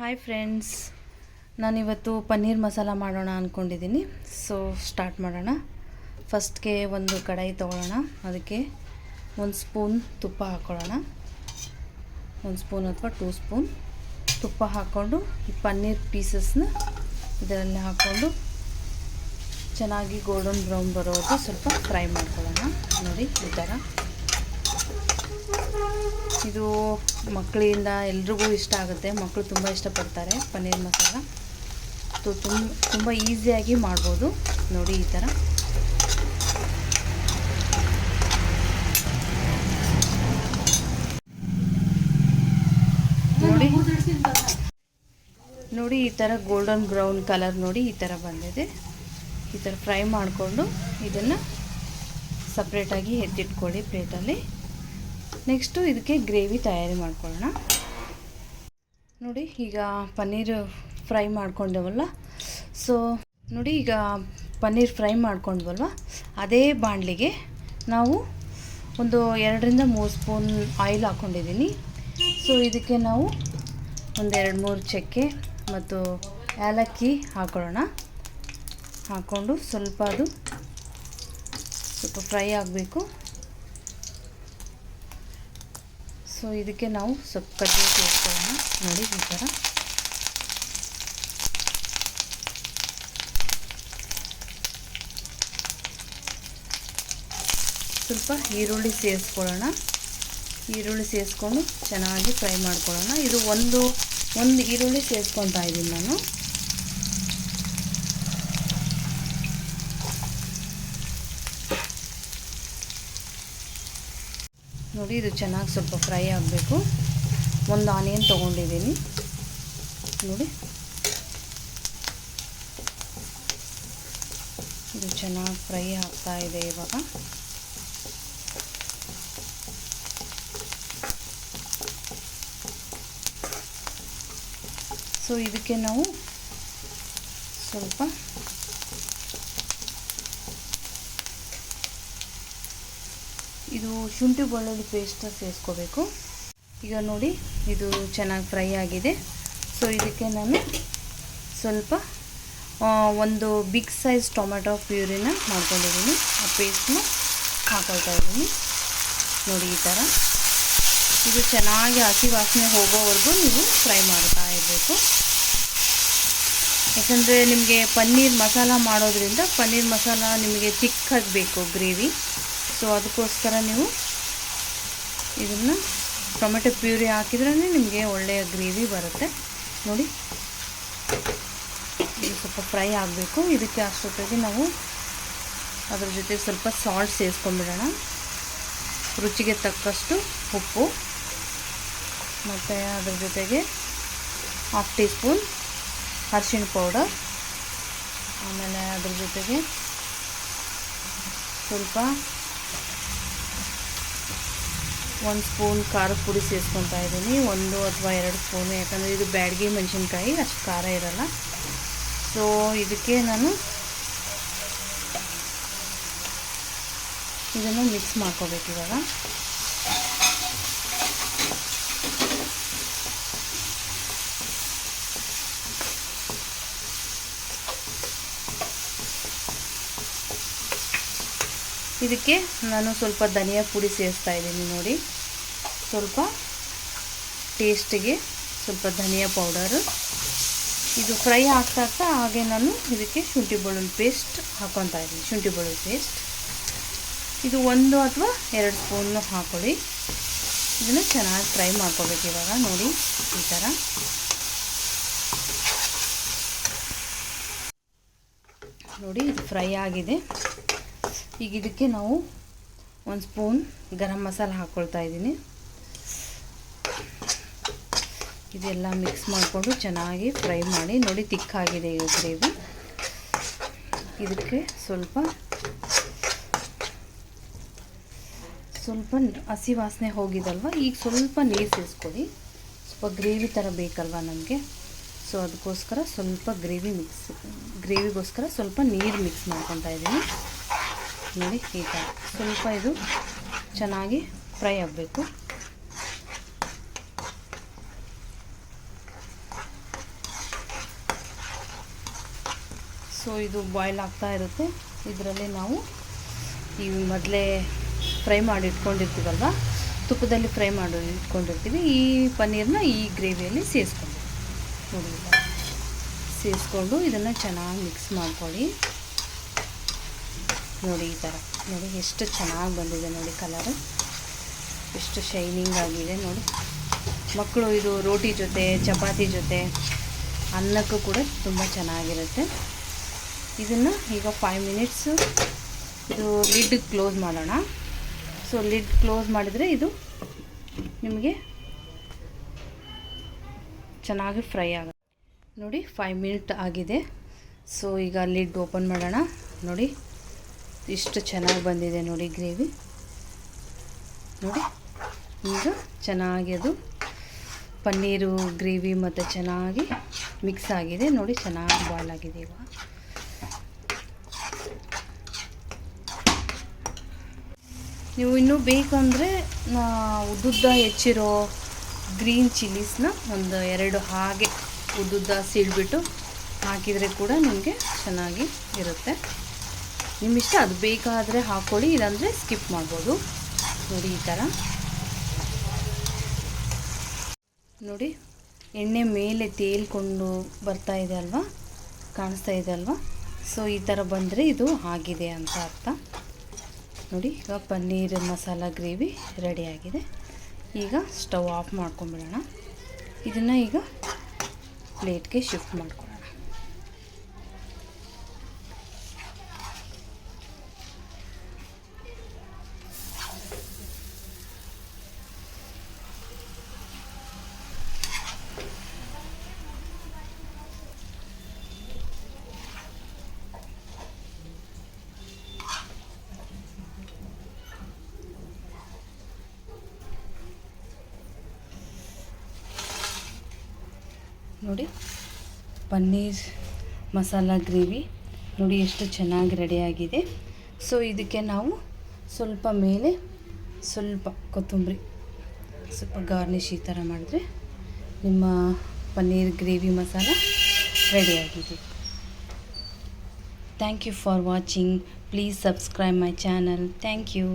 Hi friends, ನಾನಿವತ್ತು ಪನ್ನೀರ್ ಮಸಾಲ ಮಾಡೋಣ ಅಂದ್ಕೊಂಡಿದ್ದೀನಿ. ಸೊ ಸ್ಟಾರ್ಟ್ ಮಾಡೋಣ. ಫಸ್ಟ್ಗೆ ಒಂದು ಕಡಾಯಿ ತೊಗೊಳ್ಳೋಣ. ಅದಕ್ಕೆ 1 ಸ್ಪೂನ್ ತುಪ್ಪ ಹಾಕ್ಕೊಳ್ಳೋಣ. 1 ಸ್ಪೂನ್ ಅಥವಾ 2 ಸ್ಪೂನ್ ತುಪ್ಪ ಹಾಕ್ಕೊಂಡು ಈ ಪನ್ನೀರ್ ಪೀಸಸ್ನ ಇದರಲ್ಲಿ ಹಾಕ್ಕೊಂಡು ಚೆನ್ನಾಗಿ ಗೋಲ್ಡನ್ ಬ್ರೌನ್ ಬರೋದು ಸ್ವಲ್ಪ ಫ್ರೈ ಮಾಡ್ಕೊಳ್ಳೋಣ. ನೋಡಿ ಈ ಥರ. ಇದು ಮಕ್ಕಳಿಂದ ಎಲ್ರಿಗೂ ಇಷ್ಟ ಆಗುತ್ತೆ. ಮಕ್ಕಳು ತುಂಬ ಇಷ್ಟಪಡ್ತಾರೆ ಪನ್ನೀರ್ ಮಸಾಲ. ತುಂಬ ಈಸಿಯಾಗಿ ಮಾಡ್ಬೋದು. ನೋಡಿ ಈ ಥರ. ನೋಡಿ ಈ ಥರ ಗೋಲ್ಡನ್ ಬ್ರೌನ್ ಕಲರ್ ನೋಡಿ ಈ ಥರ ಬಂದಿದೆ. ಈ ಥರ ಫ್ರೈ ಮಾಡಿಕೊಂಡು ಇದನ್ನು ಸಪ್ರೇಟಾಗಿ ಎತ್ತಿಟ್ಕೊಳ್ಳಿ ಪ್ಲೇಟಲ್ಲಿ. ನೆಕ್ಸ್ಟು ಇದಕ್ಕೆ ಗ್ರೇವಿ ತಯಾರಿ ಮಾಡ್ಕೊಳ್ಳೋಣ. ನೋಡಿ ಈಗ ಪನ್ನೀರ್ ಫ್ರೈ ಮಾಡ್ಕೊಂಡವಲ್ಲ. ಸೊ ನೋಡಿ ಈಗ ಪನ್ನೀರ್ ಫ್ರೈ ಮಾಡ್ಕೊಂಡ್ವಲ್ವ, ಅದೇ ಬಾಣಲಿಗೆ ನಾವು ಒಂದು 2ರಿಂದ 3 ಸ್ಪೂನ್ ಆಯಿಲ್ ಹಾಕ್ಕೊಂಡಿದ್ದೀನಿ. ಸೊ ಇದಕ್ಕೆ ನಾವು ಒಂದು 2-3 ಚಕ್ಕೆ ಮತ್ತು ಏಲಕ್ಕಿ ಹಾಕೊಳ್ಳೋಣ. ಹಾಕ್ಕೊಂಡು ಸ್ವಲ್ಪ ಫ್ರೈ ಆಗಬೇಕು. ಸೊ ಇದಕ್ಕೆ ನಾವು ಸ್ವಲ್ಪ ಕಡ್ಲೆ ಸೇರಿಸ್ಕೊಳ್ಳೋಣ. ನೋಡಿ ಈ ಥರ. ಸ್ವಲ್ಪ ಈರುಳ್ಳಿ ಸೇರಿಸ್ಕೊಳ್ಳೋಣ. ಈರುಳ್ಳಿ ಸೇರಿಸ್ಕೊಂಡು ಚೆನ್ನಾಗಿ ಫ್ರೈ ಮಾಡ್ಕೊಳ್ಳೋಣ. ಇದು ಒಂದು ಈರುಳ್ಳಿ ಸೇರಿಸ್ಕೊತಾ ಇದ್ದೀನಿ ನಾನು. ನೋಡಿ ಇದು ಚೆನ್ನಾಗಿ ಸ್ವಲ್ಪ ಫ್ರೈ ಆಗಬೇಕು. ಒಂದು ಆನಿಯನ್ ತೊಗೊಂಡಿದ್ದೀನಿ. ನೋಡಿ ಇದು ಚೆನ್ನಾಗಿ ಫ್ರೈ ಆಗ್ತಾ ಇದೆ ಇವಾಗ. ಸೊ ಇದಕ್ಕೆ ನಾವು ಸ್ವಲ್ಪ ಇದು ಶುಂಠಿ ಬೆಳ್ಳುಳ್ಳಿ ಪೇಸ್ಟ್ ಸೇರಿಸ್ಕೋಬೇಕು. ಈಗ ನೋಡಿ ಇದು ಚೆನ್ನಾಗಿ ಫ್ರೈ ಆಗಿದೆ. ಸೊ ಇದಕ್ಕೆ ನಾನು ಸ್ವಲ್ಪ ಒಂದು ಬಿಗ್ ಸೈಜ್ ಟೊಮೆಟೊ ಪ್ಯೂರಿನ ಮಾಡ್ಕೊಂಡಿದ್ದೀನಿ. ಆ ಪೇಸ್ಟ್ನ ಹಾಕೊಳ್ತಾ ಇದ್ದೀನಿ. ನೋಡಿ ಈ ಥರ. ಇದು ಚೆನ್ನಾಗಿ ಹಸಿ ವಾಸನೆ ಹೋಗೋವರೆಗೂ ನೀವು ಫ್ರೈ ಮಾಡ್ತಾ ಇರಬೇಕು. ಯಾಕಂದರೆ ನಿಮಗೆ ಪನ್ನೀರ್ ಮಸಾಲ ಮಾಡೋದ್ರಿಂದ ಪನ್ನೀರ್ ಮಸಾಲ ನಿಮಗೆ ತಿಕ್ಕಾಗಿ ಬೇಕು ಗ್ರೇವಿ. ಸೊ ಅದಕ್ಕೋಸ್ಕರ ನೀವು ಇದನ್ನು ಟೊಮೆಟೊ ಪ್ಯೂರಿ ಹಾಕಿದ್ರೇ ನಿಮಗೆ ಒಳ್ಳೆಯ ಗ್ರೇವಿ ಬರುತ್ತೆ. ನೋಡಿ ಇದು ಸ್ವಲ್ಪ ಫ್ರೈ ಆಗಬೇಕು. ಇದಕ್ಕೆ ಅಷ್ಟೊತ್ತಿಗೆ ನಾವು ಅದ್ರ ಜೊತೆ ಸ್ವಲ್ಪ ಸಾಲ್ಟ್ ಸೇರಿಸ್ಕೊಂಡ್ಬಿಡೋಣ. ರುಚಿಗೆ ತಕ್ಕಷ್ಟು ಉಪ್ಪು ಮತ್ತು ಅದ್ರ ಜೊತೆಗೆ 1/2 ಟೀ ಸ್ಪೂನ್ ಅರಿಶಿಣ ಪೌಡರ್. ಆಮೇಲೆ ಅದ್ರ ಜೊತೆಗೆ ಸ್ವಲ್ಪ 1 ಸ್ಪೂನ್ ಖಾರದ ಪುಡಿ ಸೇರಿಸ್ಕೊತಾ ಇದ್ದೀನಿ. 1 ಅಥವಾ 2 ಸ್ಪೂನು, ಯಾಕಂದರೆ ಇದು ಬ್ಯಾಡಗಿ ಮೆಣಸಿನ್ಕಾಯಿ, ಅಷ್ಟು ಖಾರ ಇರಲ್ಲ. ಸೊ ಇದಕ್ಕೆ ನಾನು ಇದನ್ನು ಮಿಕ್ಸ್ ಮಾಡ್ಕೋಬೇಕು ಇವಾಗ. ಇದಕ್ಕೆ ನಾನು ಸ್ವಲ್ಪ ಧನಿಯಾ ಪುಡಿ ಸೇರಿಸ್ತಾ ಇದ್ದೀನಿ. ನೋಡಿ ಸ್ವಲ್ಪ ಟೇಸ್ಟಿಗೆ ಸ್ವಲ್ಪ ಧನಿಯಾ ಪೌಡರು. ಇದು ಫ್ರೈ ಆಗ್ತಾ ಹಾಗೆ ನಾನು ಇದಕ್ಕೆ ಶುಂಠಿ ಬೆಳ್ಳುಳ್ಳಿ ಪೇಸ್ಟ್ ಹಾಕ್ಕೊತಾ ಇದ್ದೀನಿ. ಶುಂಠಿ ಬೆಳ್ಳುಳ್ಳಿ ಪೇಸ್ಟ್ ಇದು 1 ಅಥವಾ 2 ಸ್ಪೂನು ಹಾಕ್ಕೊಳ್ಳಿ. ಇದನ್ನು ಚೆನ್ನಾಗಿ ಫ್ರೈ ಮಾಡ್ಕೋಬೇಕು ಇವಾಗ. ನೋಡಿ ಈ ಥರ. ನೋಡಿ ಇದು ಫ್ರೈ ಆಗಿದೆ. ಈಗ ಇದಕ್ಕೆ ನಾವು 1 ಸ್ಪೂನ್ ಗರಂ ಮಸಾಲ ಹಾಕ್ಕೊಳ್ತಾ ಇದ್ದೀನಿ. ಇದೆಲ್ಲ ಮಿಕ್ಸ್ ಮಾಡಿಕೊಂಡು ಚೆನ್ನಾಗಿ ಫ್ರೈ ಮಾಡಿ. ನೋಡಿ ತಿಕ್ಕಾಗಿದೆ ಈ ಗ್ರೇವಿ. ಇದಕ್ಕೆ ಸ್ವಲ್ಪ ಹಸಿ ವಾಸನೆ ಹೋಗಿದಲ್ವ, ಈಗ ಸ್ವಲ್ಪ ನೀರು ಸೇರಿಸ್ಕೊಳ್ಳಿ. ಸ್ವಲ್ಪ ಗ್ರೇವಿ ಥರ ಬೇಕಲ್ವ ನಮಗೆ. ಸೊ ಅದಕ್ಕೋಸ್ಕರ ಸ್ವಲ್ಪ ಗ್ರೇವಿಗೋಸ್ಕರ ಸ್ವಲ್ಪ ನೀರು ಮಿಕ್ಸ್ ಮಾಡ್ಕೊತಾ ಇದ್ದೀನಿ. ನೋಡಿ ಈ ಥರ ಸ್ವಲ್ಪ ಇದು ಚೆನ್ನಾಗಿ ಫ್ರೈ ಆಗಬೇಕು. ಸೊ ಇದು ಬಾಯ್ಲ್ ಆಗ್ತಾ ಇರುತ್ತೆ. ಇದರಲ್ಲಿ ನಾವು ಈ ಮೊದಲೇ ಫ್ರೈ ಮಾಡಿ ಇಟ್ಕೊಂಡಿರ್ತೀವಲ್ವ, ತುಪ್ಪದಲ್ಲಿ ಫ್ರೈ ಮಾಡಿ ಇಟ್ಕೊಂಡಿರ್ತೀವಿ, ಈ ಪನ್ನೀರನ್ನ ಈ ಗ್ರೇವಿಯಲ್ಲಿ ಸೇರಿಸ್ಕೊಂಡು ನೋಡಿ, ಸೇರಿಸ್ಕೊಂಡು ಇದನ್ನು ಚೆನ್ನಾಗಿ ಮಿಕ್ಸ್ ಮಾಡ್ಕೊಳ್ಳಿ. ನೋಡಿ ಈ ಥರ ನೋಡಿ ಎಷ್ಟು ಚೆನ್ನಾಗಿ ಬಂದಿದೆ ನೋಡಿ, ಕಲರು ಎಷ್ಟು ಶೈನಿಂಗ್ ಆಗಿದೆ ನೋಡಿ. ಮಕ್ಕಳು ಇದು ರೋಟಿ ಜೊತೆ, ಚಪಾತಿ ಜೊತೆ, ಅನ್ನಕ್ಕೂ ಕೂಡ ತುಂಬ ಚೆನ್ನಾಗಿರುತ್ತೆ. ಇದನ್ನು ಈಗ 5 ಮಿನಿಟ್ಸು ಇದು ಲಿಡ್ ಕ್ಲೋಸ್ ಮಾಡೋಣ. ಸೊ ಲಿಡ್ ಕ್ಲೋಸ್ ಮಾಡಿದರೆ ಇದು ನಿಮಗೆ ಚೆನ್ನಾಗಿ ಫ್ರೈ ಆಗುತ್ತೆ ನೋಡಿ. 5 ಮಿನಿಟ್ ಆಗಿದೆ. ಸೊ ಈಗ ಲಿಡ್ ಓಪನ್ ಮಾಡೋಣ. ನೋಡಿ ಇಷ್ಟು ಚೆನ್ನಾಗಿ ಬಂದಿದೆ ನೋಡಿ ಗ್ರೇವಿ ನೋಡಿ. ಈಗ ಚೆನ್ನಾಗಿ ಅದು ಪನ್ನೀರು ಗ್ರೇವಿ ಮತ್ತು ಚೆನ್ನಾಗಿ ಮಿಕ್ಸ್ ಆಗಿದೆ ನೋಡಿ, ಚೆನ್ನಾಗಿ ಬಾಯ್ಲ್ ಆಗಿದೆ. ಇವಾಗ ನೀವು ಇನ್ನೂ ಬೇಕಂದರೆ ಉದ್ದುದ್ದ ಹೆಚ್ಚಿರೋ ಗ್ರೀನ್ ಚಿಲ್ಲೀಸ್ನ ಒಂದು 2 ಹಾಗೆ ಉದ್ದುದ್ದ ಸೀಳ್ಬಿಟ್ಟು ಹಾಕಿದರೆ ಕೂಡ ನಿಮಗೆ ಚೆನ್ನಾಗಿ ಇರುತ್ತೆ. ನಿಮ್ಮಿಷ್ಟ, ಅದು ಬೇಕಾದರೆ ಹಾಕ್ಕೊಳ್ಳಿ, ಇಲ್ಲಾಂದರೆ ಸ್ಕಿಪ್ ಮಾಡ್ಬೋದು. ನೋಡಿ ಈ ಥರ ನೋಡಿ ಎಣ್ಣೆ ಮೇಲೆ ತೇಲ್ಕೊಂಡು ಬರ್ತಾ ಇದೆ ಅಲ್ವಾ, ಕಾಣಿಸ್ತಾ ಇದೆ ಅಲ್ವಾ. ಸೊ ಈ ಥರ ಬಂದರೆ ಇದು ಆಗಿದೆ ಅಂತ ಅರ್ಥ ನೋಡಿ. ಈಗ ಪನ್ನೀರ್ ಮಸಾಲ ಗ್ರೇವಿ ರೆಡಿಯಾಗಿದೆ. ಈಗ ಸ್ಟವ್ ಆಫ್ ಮಾಡ್ಕೊಂಬಿಡೋಣ. ಇದನ್ನು ಈಗ ಪ್ಲೇಟ್ಗೆ ಶಿಫ್ಟ್ ಮಾಡ್ಕೊಳ್ಳೋಣ. ನೋಡಿ ಪನ್ನೀರ್ ಮಸಾಲ ಗ್ರೇವಿ ನೋಡಿ ಎಷ್ಟು ಚೆನ್ನಾಗಿ ರೆಡಿಯಾಗಿದೆ. ಸೊ ಇದಕ್ಕೆ ನಾವು ಸ್ವಲ್ಪ ಮೇಲೆ ಸ್ವಲ್ಪ ಕೊತ್ತಂಬರಿ, ಸ್ವಲ್ಪ ಗಾರ್ನಿಷ್ ಈ ಥರ ಮಾಡಿದ್ರೆ ನಿಮ್ಮ ಪನ್ನೀರ್ ಗ್ರೇವಿ ಮಸಾಲ ರೆಡಿಯಾಗಿದೆ. Thank you for watching. Please subscribe my channel. Thank you.